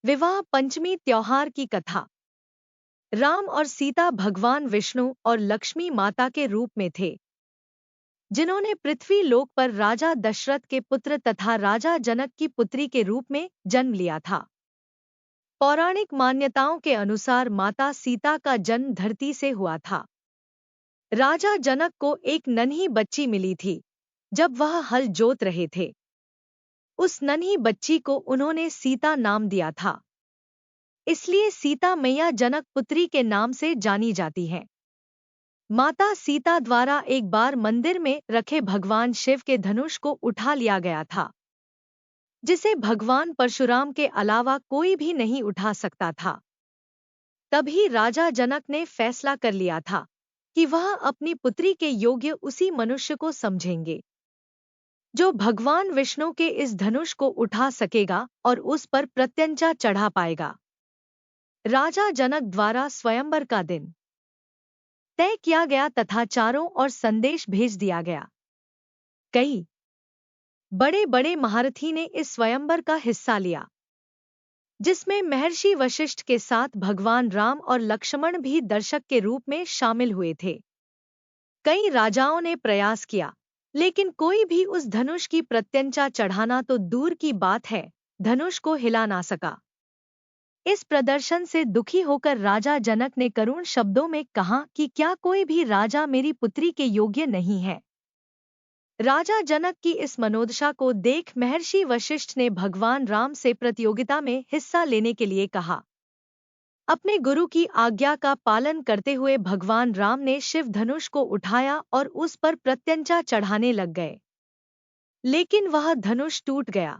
विवाह पंचमी त्योहार की कथा। राम और सीता भगवान विष्णु और लक्ष्मी माता के रूप में थे, जिन्होंने पृथ्वी लोक पर राजा दशरथ के पुत्र तथा राजा जनक की पुत्री के रूप में जन्म लिया था। पौराणिक मान्यताओं के अनुसार माता सीता का जन्म धरती से हुआ था। राजा जनक को एक नन्ही बच्ची मिली थी जब वह हल जोत रहे थे। उस नन्ही बच्ची को उन्होंने सीता नाम दिया था, इसलिए सीता मैया जनक पुत्री के नाम से जानी जाती हैं। माता सीता द्वारा एक बार मंदिर में रखे भगवान शिव के धनुष को उठा लिया गया था, जिसे भगवान परशुराम के अलावा कोई भी नहीं उठा सकता था। तभी राजा जनक ने फैसला कर लिया था कि वह अपनी पुत्री के योग्य उसी मनुष्य को समझेंगे जो भगवान विष्णु के इस धनुष को उठा सकेगा और उस पर प्रत्यंचा चढ़ा पाएगा। राजा जनक द्वारा स्वयंवर का दिन तय किया गया तथा चारों ओर संदेश भेज दिया गया। कई बड़े बड़े महारथी ने इस स्वयंवर का हिस्सा लिया, जिसमें महर्षि वशिष्ठ के साथ भगवान राम और लक्ष्मण भी दर्शक के रूप में शामिल हुए थे। कई राजाओं ने प्रयास किया, लेकिन कोई भी उस धनुष की प्रत्यंचा चढ़ाना तो दूर की बात है, धनुष को हिला ना सका। इस प्रदर्शन से दुखी होकर राजा जनक ने करुण शब्दों में कहा कि क्या कोई भी राजा मेरी पुत्री के योग्य नहीं है। राजा जनक की इस मनोदशा को देख महर्षि वशिष्ठ ने भगवान राम से प्रतियोगिता में हिस्सा लेने के लिए कहा। अपने गुरु की आज्ञा का पालन करते हुए भगवान राम ने शिव धनुष को उठाया और उस पर प्रत्यंचा चढ़ाने लग गए, लेकिन वह धनुष टूट गया।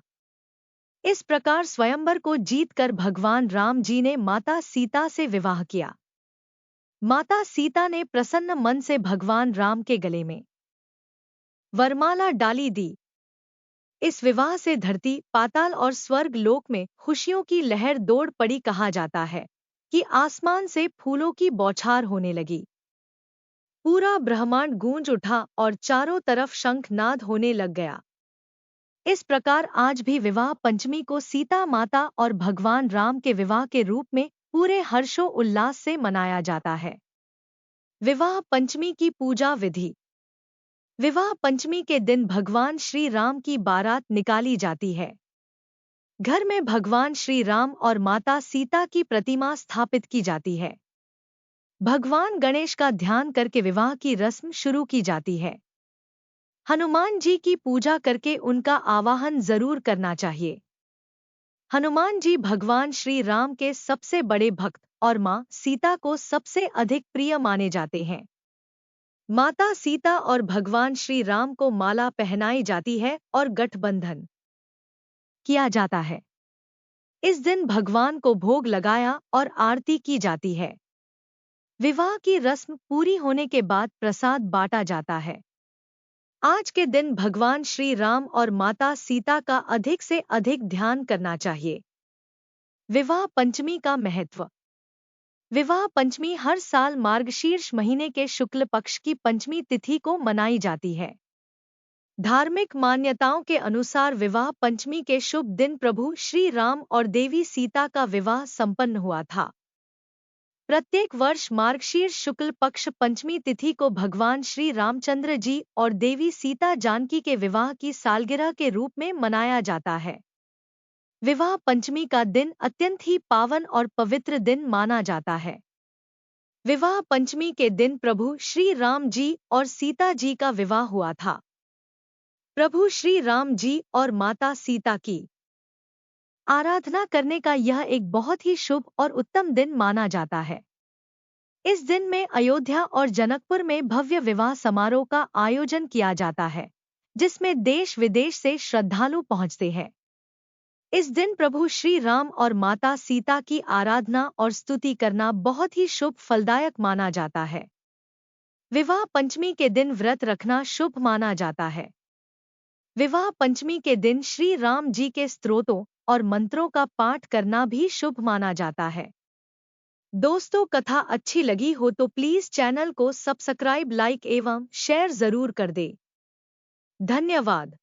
इस प्रकार स्वयंवर को जीतकर भगवान राम जी ने माता सीता से विवाह किया। माता सीता ने प्रसन्न मन से भगवान राम के गले में वरमाला डाली दी। इस विवाह से धरती, पाताल और स्वर्ग लोक में खुशियों की लहर दौड़ पड़ी। कहा जाता है कि आसमान से फूलों की बौछार होने लगी, पूरा ब्रह्मांड गूंज उठा और चारों तरफ शंखनाद होने लग गया। इस प्रकार आज भी विवाह पंचमी को सीता माता और भगवान राम के विवाह के रूप में पूरे हर्षो उल्लास से मनाया जाता है। विवाह पंचमी की पूजा विधि। विवाह पंचमी के दिन भगवान श्री राम की बारात निकाली जाती है। घर में भगवान श्री राम और माता सीता की प्रतिमा स्थापित की जाती है। भगवान गणेश का ध्यान करके विवाह की रस्म शुरू की जाती है। हनुमान जी की पूजा करके उनका आवाहन जरूर करना चाहिए। हनुमान जी भगवान श्री राम के सबसे बड़े भक्त और मां सीता को सबसे अधिक प्रिय माने जाते हैं। माता सीता और भगवान श्री राम को माला पहनाई जाती है और गठबंधन किया जाता है। इस दिन भगवान को भोग लगाया और आरती की जाती है। विवाह की रस्म पूरी होने के बाद प्रसाद बांटा जाता है। आज के दिन भगवान श्री राम और माता सीता का अधिक से अधिक ध्यान करना चाहिए। विवाह पंचमी का महत्व। विवाह पंचमी हर साल मार्गशीर्ष महीने के शुक्ल पक्ष की पंचमी तिथि को मनाई जाती है। धार्मिक मान्यताओं के अनुसार विवाह पंचमी के शुभ दिन प्रभु श्री राम और देवी सीता का विवाह संपन्न हुआ था। प्रत्येक वर्ष मार्गशीर्ष शुक्ल पक्ष पंचमी तिथि को भगवान श्री रामचंद्र जी और देवी सीता जानकी के विवाह की सालगिरह के रूप में मनाया जाता है। विवाह पंचमी का दिन अत्यंत ही पावन और पवित्र दिन माना जाता है। विवाह पंचमी के दिन प्रभु श्री राम जी और सीता जी का विवाह हुआ था। प्रभु श्री राम जी और माता सीता की आराधना करने का यह एक बहुत ही शुभ और उत्तम दिन माना जाता है। इस दिन में अयोध्या और जनकपुर में भव्य विवाह समारोह का आयोजन किया जाता है, जिसमें देश विदेश से श्रद्धालु पहुंचते हैं। इस दिन प्रभु श्री राम और माता सीता की आराधना और स्तुति करना बहुत ही शुभ फलदायक माना जाता है। विवाह पंचमी के दिन व्रत रखना शुभ माना जाता है। विवाह पंचमी के दिन श्री राम जी के स्तोत्रों और मंत्रों का पाठ करना भी शुभ माना जाता है। दोस्तों, कथा अच्छी लगी हो तो प्लीज चैनल को सब्सक्राइब, लाइक एवं शेयर जरूर कर दें। धन्यवाद।